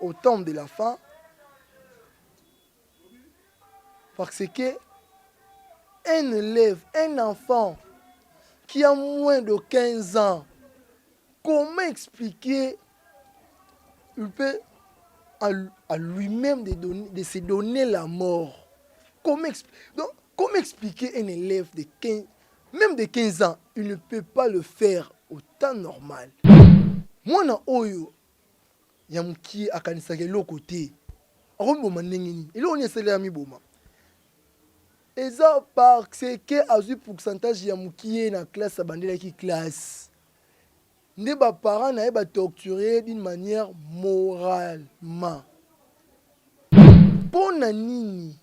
au temple de la fin. Parce que un élève, un enfant qui a moins de 15 ans, comment expliquer, il peut à lui-même de se donner la mort. Donc, comment expliquer un élève de 15, même de 15 ans, il ne peut pas le faire au temps normal. Moi, na oyo, yamuki akanisake l'autre. Arombo nengeni. Et là, on est allé à mi boma. Et ça, parce que à 8% yamuki na classe abandela qui classe. Les parents sont torturés d'une manière moralement. Pour nani,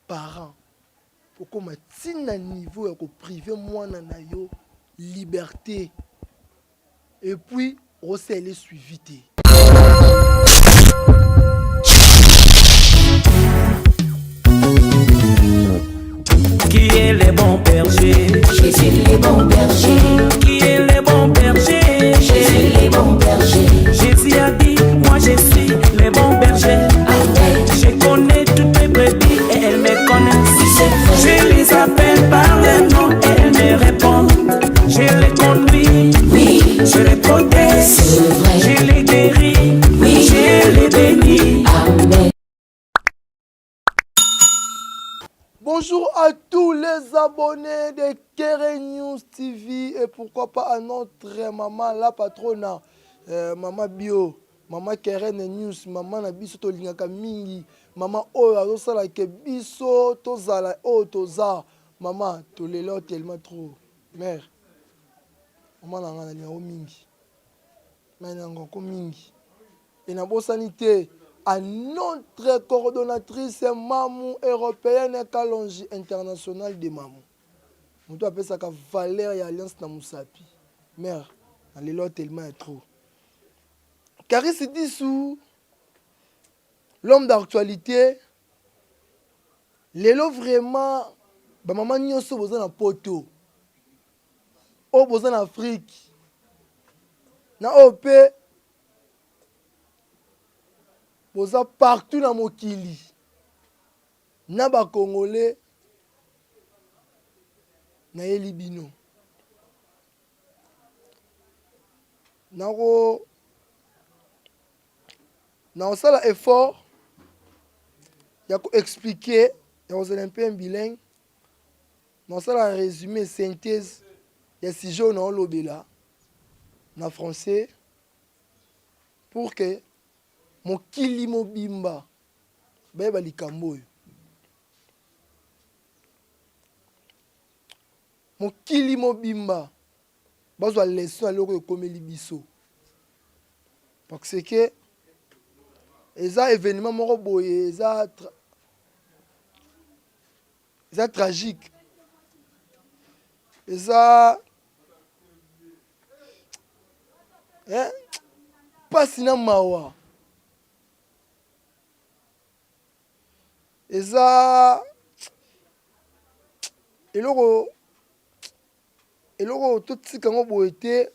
parents, pour qu'on ait un niveau et qu'on prive moi na yo liberté. Et puis, on s'est les suivi. Qui est le bon berger? Jésus les bons bergers. Qui est le bon berger? Jésus les bons bergers. Jésus a dit, moi je suis le bon berger. Amen. Je connais toutes mes brebis et elles me connaissent. Je les appelle par leur nom et elles me répondent. Je les conduis, Oui, je les protège, c'est vrai. je les guéris, Oui. je les bénis. Amen. Bonjour à tous les abonnés de Kere News TV et pourquoi pas à notre maman la patronne, maman Bio, maman Kere News, maman na biso to lingaka mingi, maman oyo azosala ke biso tozala oyo toza, maman to lelo tellement trop, mère, maman na ngana ni mingi, mais na ngoko mingi, et na bosani te. À notre coordonnatrice Mamou européenne et Kalonji internationale de Mamou. Nous appelle ça Valère et Alliance Namoussapi. Mère, dans les lots tellement trop. Caris Dissou, l'homme d'actualité, les lots vraiment, bah maman nyonso besoin en poto. Au besoin en Afrique. Na OP. Boza partout dans mokili. Na ba Congolais na elibino. Nako na osala effort ya ko expliquer ya aux olympiens bilingues. Na osala résumé synthèse ya sujet na olobela na français pour que mokili mobimba bayeba likambo oyo mokili mobimba bazwa leson ya loko ekomeli biso parce que eza événement moko boye eza tragique eza pasi na mawa eza eloko totika ngo boye te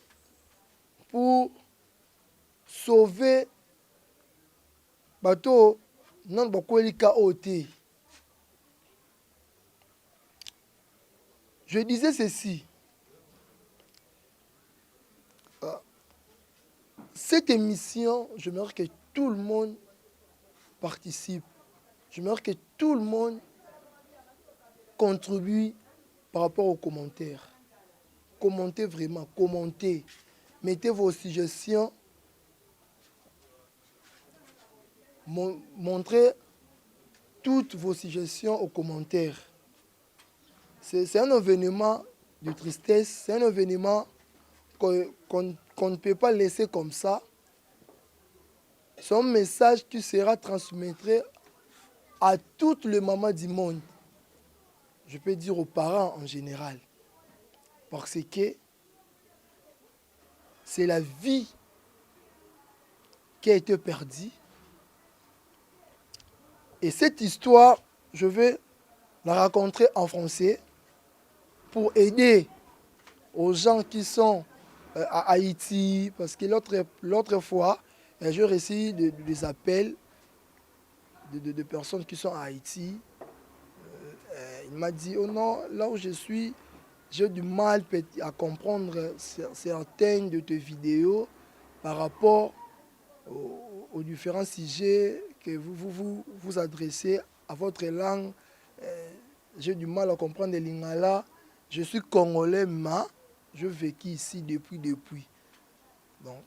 pour sauver bato nano bakwelika oyo te. Je disais ceci. Cette émission, j'aimerais que tout le monde participe. J'aimerais que tout le monde contribue par rapport aux commentaires. Commentez vraiment, commentez. Mettez vos suggestions. Montrez toutes vos suggestions aux commentaires. C'est un événement de tristesse, c'est un événement qu'on ne peut pas laisser comme ça. C'est un message qui sera transmis à toutes les mamans du monde. Je peux dire aux parents en général. Parce que c'est la vie qui a été perdue. Et cette histoire, je vais la raconter en français pour aider aux gens qui sont à Haïti, parce que l'autre fois, j'ai reçu des appels de personnes qui sont à Haïti. Il m'a dit, oh non, là où je suis, j'ai du mal à comprendre certaines de tes vidéos par rapport aux différents sujets que vous adressez à votre langue. J'ai du mal à comprendre les lingala. Je suis congolais, mais je vécu ici depuis. Donc,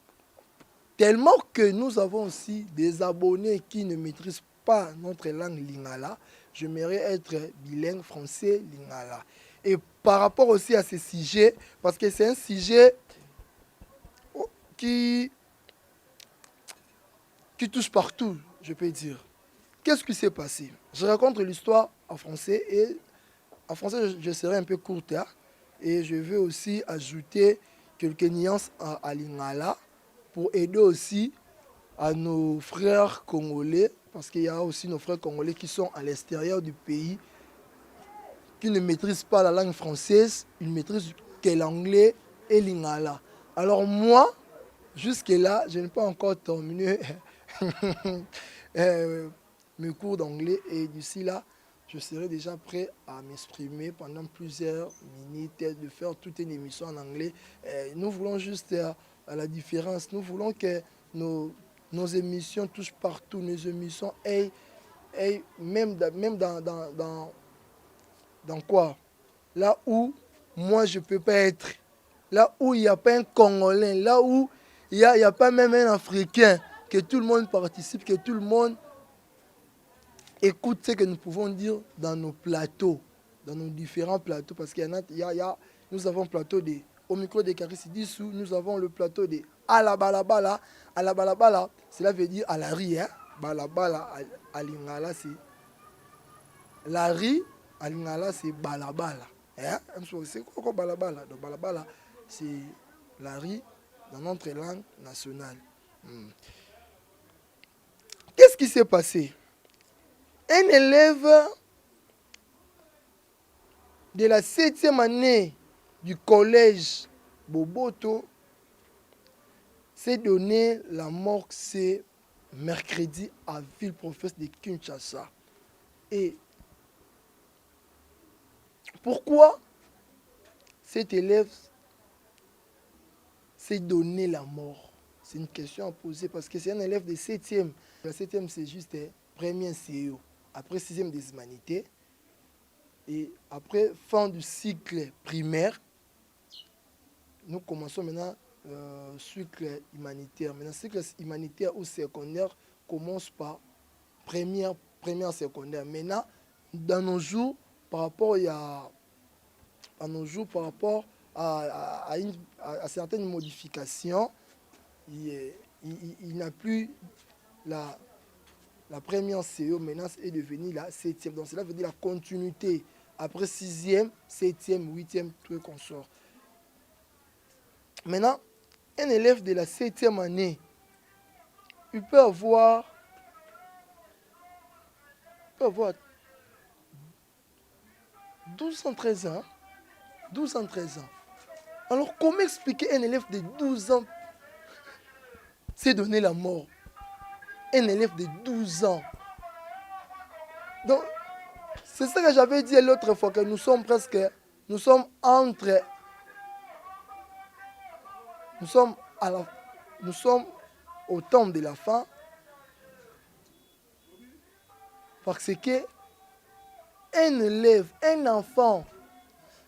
tellement que nous avons aussi des abonnés qui ne maîtrisent pas notre langue lingala, j'aimerais être bilingue français lingala. Et par rapport aussi à ces sujets, parce que c'est un sujet qui touche partout, je peux dire. Qu'est-ce qui s'est passé? Je raconte l'histoire en français et en français, je serai un peu court et je veux aussi ajouter quelques nuances à lingala pour aider aussi à nos frères congolais, parce qu'il y a aussi nos frères congolais qui sont à l'extérieur du pays, qui ne maîtrisent pas la langue française, ils maîtrisent que l'anglais et lingala. Alors moi, jusque-là, je n'ai pas encore terminé mes cours d'anglais et d'ici là, je serai déjà prêt à m'exprimer pendant plusieurs minutes, de faire toute une émission en anglais. Nous voulons juste la différence, nous voulons que nos émissions touchent partout, nos émissions même dans quoi? Là où moi je ne peux pas être, là où il n'y a pas un Congolais, là où il n'y a pas même un Africain, que tout le monde participe, que tout le monde écoute ce que nous pouvons dire dans nos plateaux, dans nos différents plateaux, parce qu'il y a, nous avons plateau au micro de Caris Dissou, nous avons le plateau de Alabalabala. Alabalabala, cela veut dire à la riz, hein? Balabala, à Lingala, c'est la riz, à Lingala, c'est balabala. Hein? C'est quoi balabala? Donc balabala, c'est la riz dans notre langue nationale. Qu'est-ce qui s'est passé? Un élève de la 7e année du collège Boboto s'est donné la mort ce mercredi à Ville-Prophète de Kinshasa. Et pourquoi cet élève s'est donné la mort? C'est une question à poser parce que c'est un élève de 7e. La 7e, c'est juste premier CEO. Après 6e des humanités. Et après fin du cycle primaire, nous commençons maintenant le cycle humanitaire. Maintenant, le cycle humanitaire ou secondaire commence par première secondaire. Maintenant, dans nos jours, par rapport à certaines modifications, il n'a plus la première CEO, maintenant est devenue la 7e. Donc cela veut dire la continuité. Après 6e, 7e, 8e, tout est consort. Maintenant, un élève de la 7e année, il peut avoir 12 ans, 13 ans. 12 ans, 13 ans. Alors, comment expliquer un élève de 12 ans s'est donné la mort? Un élève de 12 ans. Donc, c'est ça que j'avais dit l'autre fois, que nous sommes au temps de la fin, parce que un élève, un enfant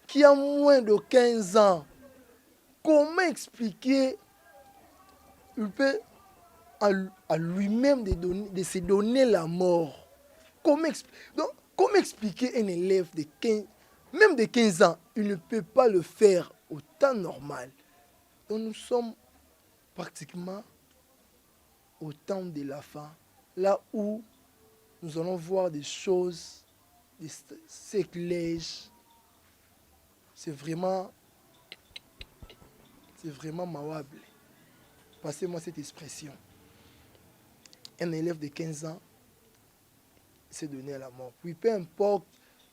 qui a moins de 15 ans, comment expliquer, il peut à lui-même de se donner la mort? Comment expliquer un élève de 15, même de 15 ans, il ne peut pas le faire au temps normal? Donc nous sommes pratiquement au temps de la fin, là où nous allons voir des choses, des sacrilèges. C'est vraiment mawable. Passez-moi cette expression. Un élève de 15 ans s'est donné à la mort. Puis peu importe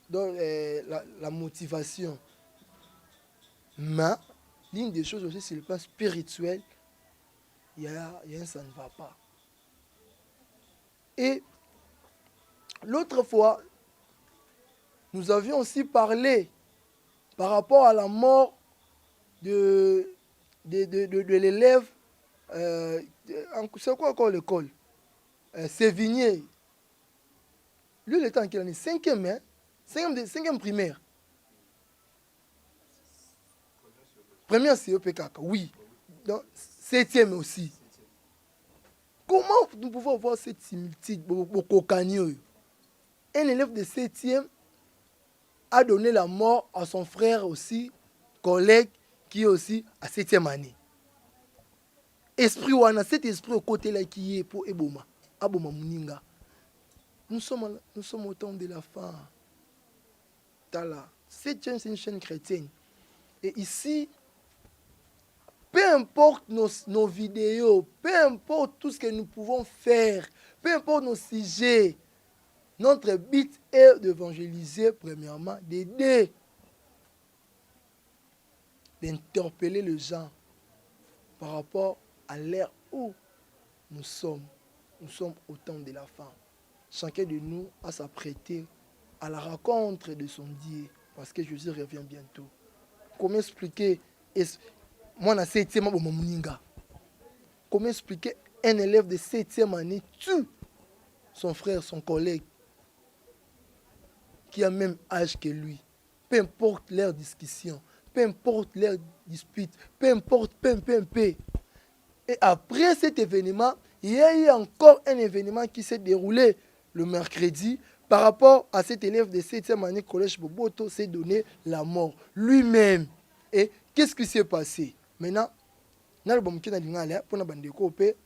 donc, la motivation, mais l'une des choses aussi, sur le plan spirituel, il y a un ça ne va pas. Et l'autre fois, nous avions aussi parlé par rapport à la mort de l'élève. C'est quoi encore l'école? Sévigné. Lui, il était en quelle année? 5e, hein? 5e primaire. Première CEPK, oui. Donc, 7e aussi. Comment nous pouvons avoir cette similitude? Un élève de 7e a donné la mort à son frère aussi, collègue, qui est aussi à 7e année. Esprit wana, cet esprit au côté là qui est pour Eboma, Aboma Muninga. Nous sommes au temps de la fin. Tala. Cette chaîne, c'est une chaîne chrétienne. Et ici, peu importe nos vidéos, peu importe tout ce que nous pouvons faire, peu importe nos sujets, notre but est d'évangéliser premièrement, d'aider, d'interpeller les gens par rapport à l'ère où nous sommes. Nous sommes au temps de la fin. Chacun de nous a s'apprêter à la rencontre de son Dieu, parce que Jésus revient bientôt. Comment expliquer, moi, na 7e année, comment expliquer un élève de 7e année tue son frère, son collègue, qui a le même âge que lui, peu importe leur discussion, peu importe leur dispute, peu importe, Et après cet événement, il y a eu encore un événement qui s'est déroulé le mercredi. Par rapport à cet élève de 7e année collège Boboto, s'est donné la mort lui-même. Et qu'est-ce qui s'est passé? Maintenant, dans le bon pour la bande de copé,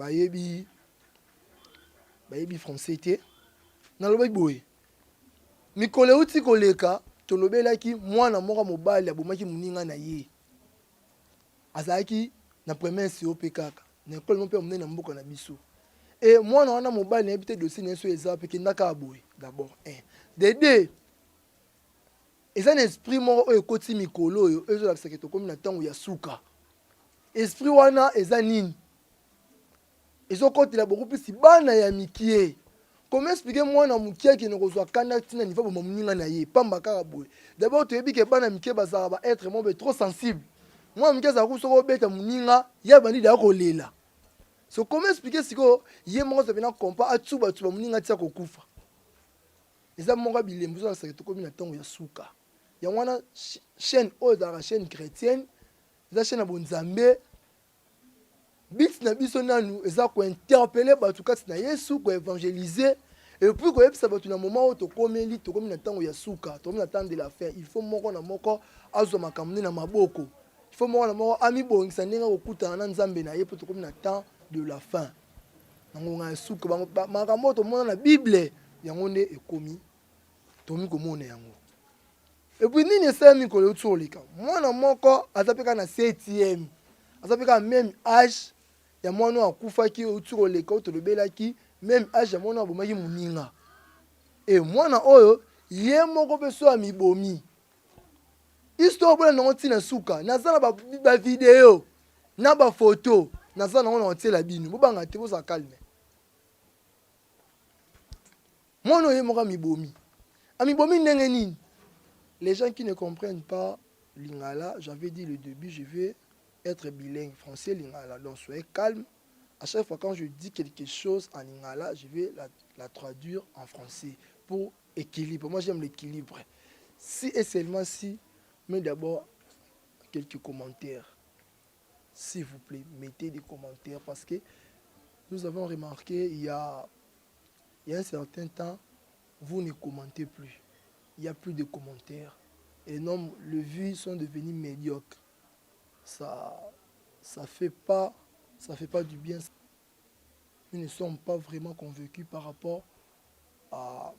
yebi français te. Dans le boy. Mikole uti koleka, tolobelaki mwana moko mobali abomaki muninga na ye. Azaki na première COP kaka. Na école mon père mné na mboka na biso. Et moi na mobile na habité dossier na so eza pe kindaka aboy d'abord un. De deux. Eza un esprit moko oyo koti mikolo oyo ezo la seketo komi na tango ya suka. Esprit wana eza nini? Ezo kotela beaucoup plus bana ya mikie. Comment expliquer moi na mukie qui ne reçoit kana tina niveau ba muninga na ye pamba kaka boy. D'abord tu ebi ke bana mikie bazara ba être mo be trop sensible. Moi mikie za ku soko beta muninga ya bandi da ko lela. So comment expliquer siko ye moko za bina kompa atsuba tsuba muninga tia ko kufa. Eza moko bilembu za seketo komi na tango ya suka. Ya wana chaîne oyo za chaîne chrétienne, eza chaîne na bonzambe. Bit na biso nanu eza ko interpeller batu kati na Yesu ko évangéliser et puis ko yebisa batu na moment où to komeli to komi na tango ya suka to komi na tango de la fin. Il faut moko na moko azwa makamune na maboko. Il faut moko na moko ami bongisa ndenga kokutana na nzambe na ye po to komi na temps de la fin. Nango nga suka makambo to mona na Bible yango nde ekomi tomi komona yango. Et puis nini esami ko le tsolika. Mwana moko azapeka na 7e. Azapeka même âge ya mwana akufaki uturo leka utolobelaki même âge ya mwana abomaki muninga. Et mwana oyo ye moko beso ya mibomi. Histoire bwana nango tina suka nazana ba vidéo na ba photo nazana nango na tiela bino bobanga te boza calme. Mwana ye moko mibomi. Amibomi ndenge nini? Les gens qui ne comprennent pas lingala, j'avais dit le début, je vais être bilingue, français, lingala. Donc soyez calme. À chaque fois quand je dis quelque chose en lingala, je vais la traduire en français pour équilibre. Moi j'aime l'équilibre. Si et seulement si, mais d'abord quelques commentaires. S'il vous plaît, mettez des commentaires parce que nous avons remarqué il y a un certain temps, vous ne commentez plus. Il n'y a plus de commentaires. Et non, les vues sont devenues médiocres. Ça fait pas du bien. Nous ne sommes pas vraiment convaincus par rapport à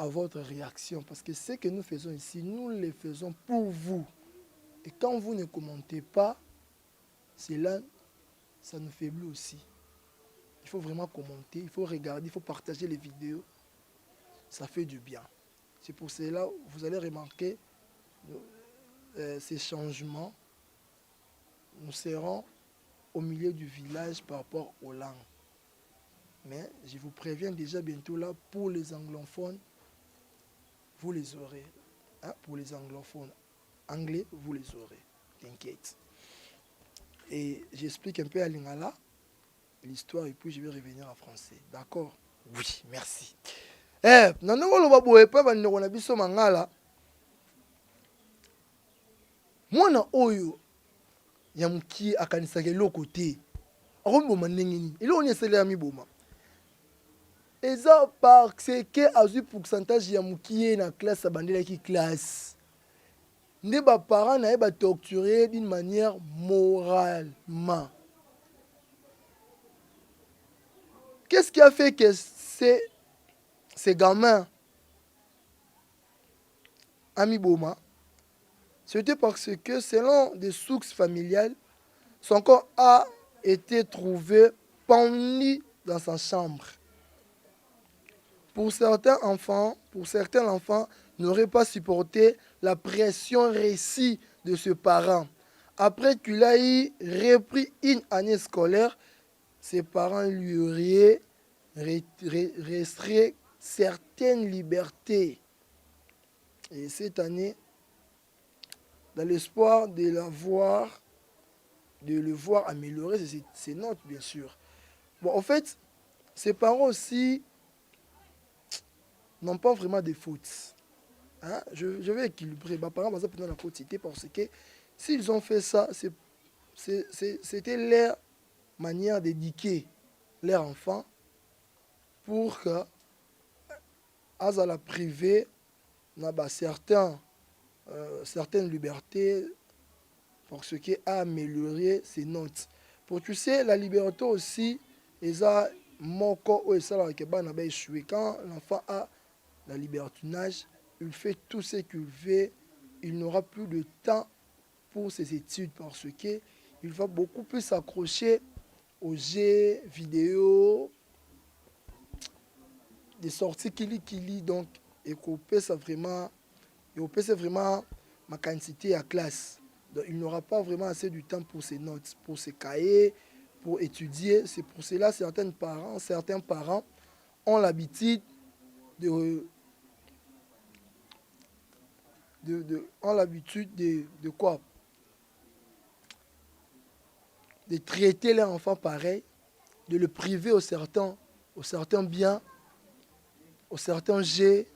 votre réaction. Parce que ce que nous faisons ici, nous le faisons pour vous. Et quand vous ne commentez pas, cela, ça nous faiblit aussi. Il faut vraiment commenter, il faut regarder, il faut partager les vidéos. Ça fait du bien. C'est pour cela, vous allez remarquer, ces changements, nous serons au milieu du village par rapport aux langues. Mais je vous préviens déjà bientôt là, pour les anglophones, vous les aurez. Hein? Pour les anglophones anglais, vous les aurez. T'inquiète. Et j'explique un peu à Lingala l'histoire et puis je vais revenir en français. D'accord? Oui, merci. Eh, nanongo loba boye pa bandeko na biso mangala. Mwana oyo ya mukie akanisaka eloko te. Akomboma ndenge nini? Eloko ni esele ya miboma. Eza parce que azwi pourcentage ya mukie na classe abandelaki classe. Nde ba parents na ye ba torturer d'une manière moralement. Qu'est-ce qui a fait que ces gamins Ami Boma, c'était parce que selon des sources familiales, son corps a été trouvé pendu dans sa chambre. Pour certains enfants, n'auraient pas supporté la pression récite de ce parent. Après qu'il ait repris une année scolaire, ses parents lui auraient restreint certaines libertés. Et cette année, dans l'espoir de le voir améliorer ses notes, bien sûr. Bon, en fait, ses parents aussi n'ont pas vraiment de fautes. Hein? Je vais équilibrer. Mes parents n'ont pas la faute parce que s'ils ont fait ça, c'était leur manière d'éduquer leur enfant pour que à la privée n'a pas certaines libertés pour ce qui a amélioré ses notes. Pour tu sais, la liberté aussi, quand l'enfant a la libertinage, il fait tout ce qu'il veut, il n'aura plus de temps pour ses études parce que il va beaucoup plus s'accrocher aux jeux vidéo, des sorties qu'il lit, donc et couper ça vraiment, ma quantité à classe. Donc, il n'aura pas vraiment assez du temps pour ses notes, pour ses cahiers, pour étudier. C'est pour cela certains parents ont l'habitude de quoi? De traiter leur enfant pareil, de le priver aux certains biens, aux certains jets.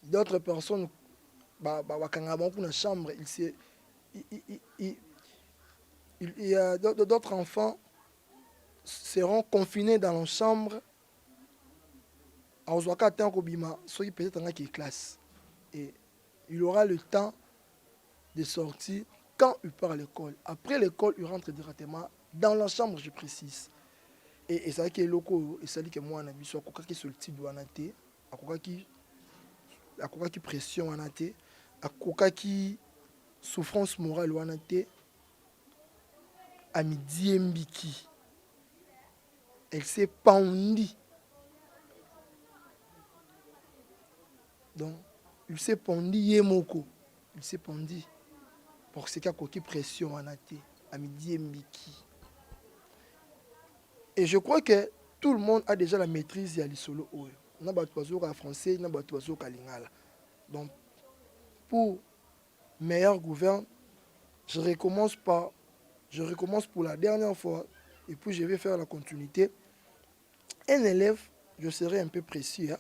D'autres personnes, pour la chambre, il y a d'autres enfants seront confinés dans leur chambre. Peut-être dans la classe. Et il aura le temps de sortir quand il part à l'école. Après l'école, il rentre directement dans la chambre, je précise. Et ça qui est loco, et ça dit que moi, on a vu sur qui sur le type de anaté, à qui pression anaté, à qui souffrance morale anaté, à midi mbiki. Elle s'est pendue. Donc, il s'est pendu yemoko. Il s'est pendu. Pour ce qui a coquille pression anaté, à midi mbiki. Et je crois que tout le monde a déjà la maîtrise de l'isolo. On a battu français, on a battu lingala. Donc, pour meilleur gouverne, je recommence pour la dernière fois, et puis je vais faire la continuité. Un élève, je serai un peu précis, hein,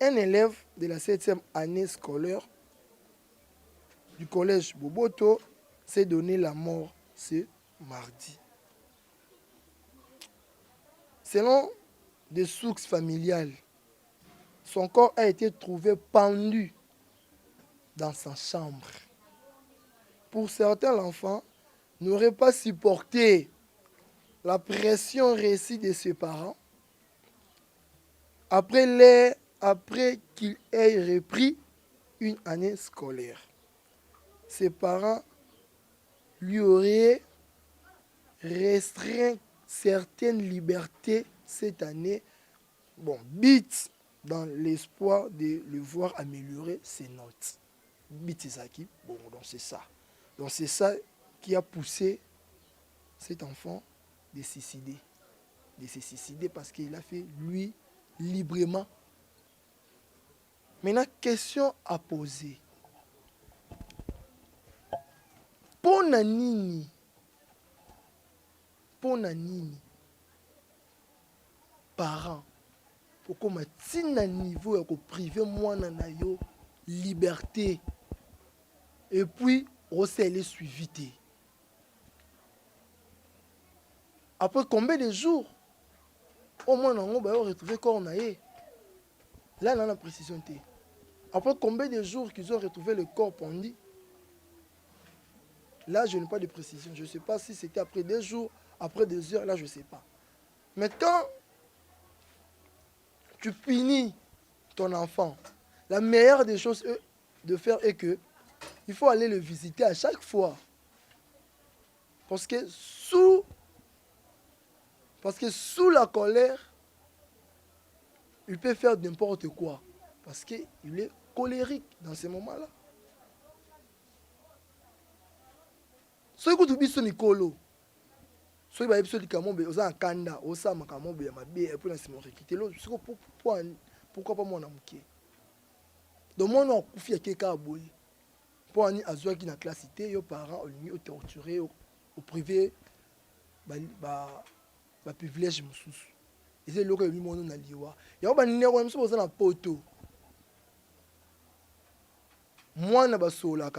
un élève de la 7e année scolaire du collège Boboto s'est donné la mort ce mardi. Selon des sources familiales, son corps a été trouvé pendu dans sa chambre. Pour certains, l'enfant n'aurait pas supporté la pression récite de ses parents après qu'il ait repris une année scolaire. Ses parents lui auraient restreint certaines libertés cette année, dans l'espoir de le voir améliorer ses notes. Bitizaki. Bon, donc c'est ça. Donc c'est ça qui a poussé cet enfant de se suicider. De se suicider parce qu'il a fait, lui, librement. Maintenant, question à poser. Pona nini? Pona nini? Parents, pourquoi ma niveau ya ko priver mwana na yo liberté et puis recelle suivi te. Après combien de jours au moins on va retrouver corps na ye. Là on a la précision te. Après combien de jours qu'ils ont retrouvé le corps pendu. Là je n'ai pas de précision. Je ne sais pas si c'était après 2 jours, après 2 heures, là je ne sais pas. Mais quand tu punis ton enfant, la meilleure des choses de faire est que il faut aller le visiter à chaque fois. Parce que sous la colère, il peut faire n'importe quoi. Parce qu'il est colérique dans ces moments-là. Ce que tu dis, c'est Nicolo. Ce que tu dis, c'est un kanda, c'est un kanda, et puis c'est mon réquité. Pourquoi pas moi, Namouké? Donc, moi, on a confié à quelqu'un à Boy. Pour aller à Zoua qui na classe, les parents ont torturé, au privé, privilège. Et c'est le cas où on a dit. Il y a un numéro qui est un poteau. Moi, je suis là.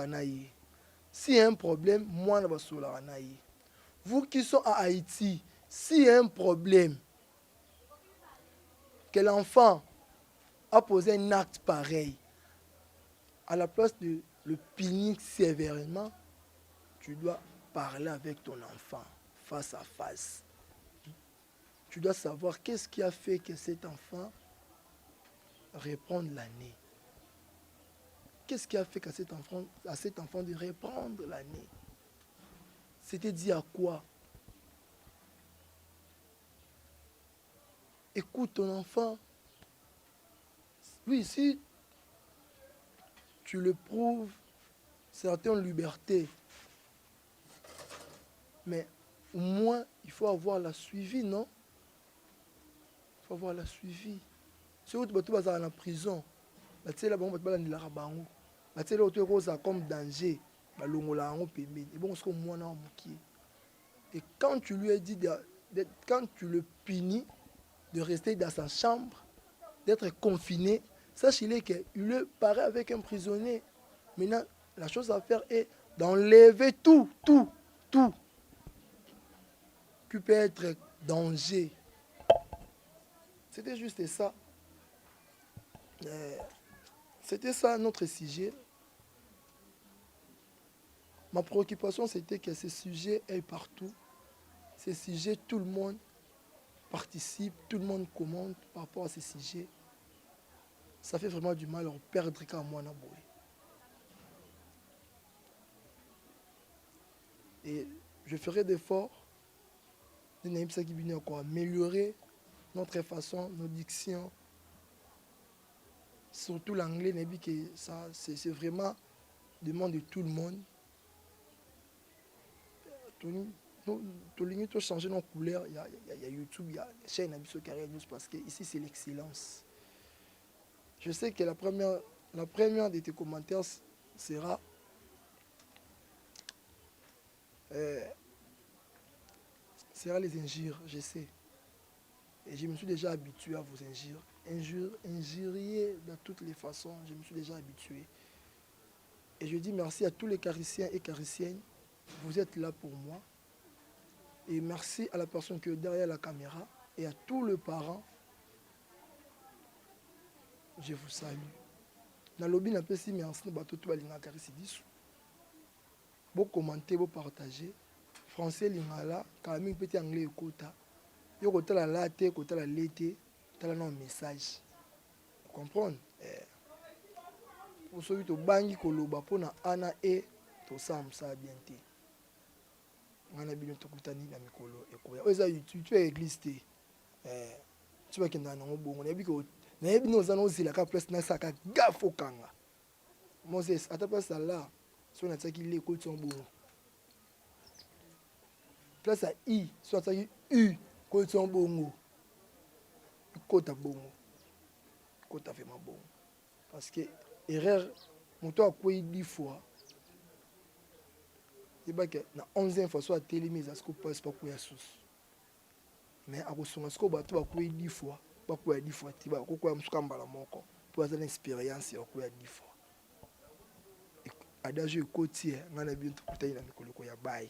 S'il y a un problème, moi, je suis là. Vous qui sont à Haïti, s'il y a un problème, que l'enfant a posé un acte pareil, à la place de le punir sévèrement, tu dois parler avec ton enfant face à face. Tu dois savoir qu'est-ce qui a fait que cet enfant reprenne l'année. Qu'est-ce qui a fait à cet enfant de reprendre l'année? C'était dit à quoi? Écoute ton enfant. Oui, si tu le prouves certaines libertés, mais au moins il faut avoir la suivi, non? Il faut avoir la suivi. Si tu vas en prison, tu vas comme danger. Et quand tu lui as dit, quand tu le punis de rester dans sa chambre, d'être confiné, sache-le qu'il le paraît avec un prisonnier. Maintenant, la chose à faire est d'enlever tout qui peut être danger. C'était juste ça. C'était ça notre sujet. Ma préoccupation, c'était que ce sujet est partout. Ce sujet, tout le monde participe, tout le monde commente par rapport à ce sujet. Ça fait vraiment du mal à perdre quand moi n'a boy. Et je ferai d'efforts de améliorer notre façon, nos dictions, surtout l'anglais, c'est vraiment demande de tout le monde. Tout changer nos couleurs. Il y a YouTube, il y a la chaîne Abisso Carrière News parce que ici c'est l'excellence. Je sais que la première de tes commentaires sera les injures, je sais. Et je me suis déjà habitué à vous injurier de toutes les façons. Je me suis déjà habitué. Et je dis merci à tous les cariciens et cariciennes. Vous êtes là pour moi. Et merci à la personne qui est derrière la caméra et à tous les parents. Je vous salue. Dans lobby, n'a pas si merci à tout le monde qui vous commentez, vous partagez. Français lingala, quand même petit anglais écouta. Yo côté la latte, côté la l'été, t'as un message. Vous comprenez? Pour ceux qui ont bangi koloba pour na ana et tout ça ça bien té. On a bien tout kutani na mikolo ekoya. Oza YouTube tu es église té. Tu vas kenda na ngobongo. Na bi ko na bi no za no zila ka place na saka gafo kanga. Moses, à ta place là, si on attaque il écoute son bon. Place à I, si on attaque U, écoute son bon. Écoute à bon. Écoute à vraiment bon. Parce que erreur, mon toit a quoi 10 fois. C'est pas que na 11e fois soit télémise à ce qu'on passe pas quoi sous. Mais à cause de ce qu'on va toi quoi 10 fois, pas quoi 10 fois, tu vas quoi m'sukamba la moko. Pour avoir l'expérience ya quoi 10 fois. Adagio côtier, ngana bien tout kutaina mikolo ya bayi.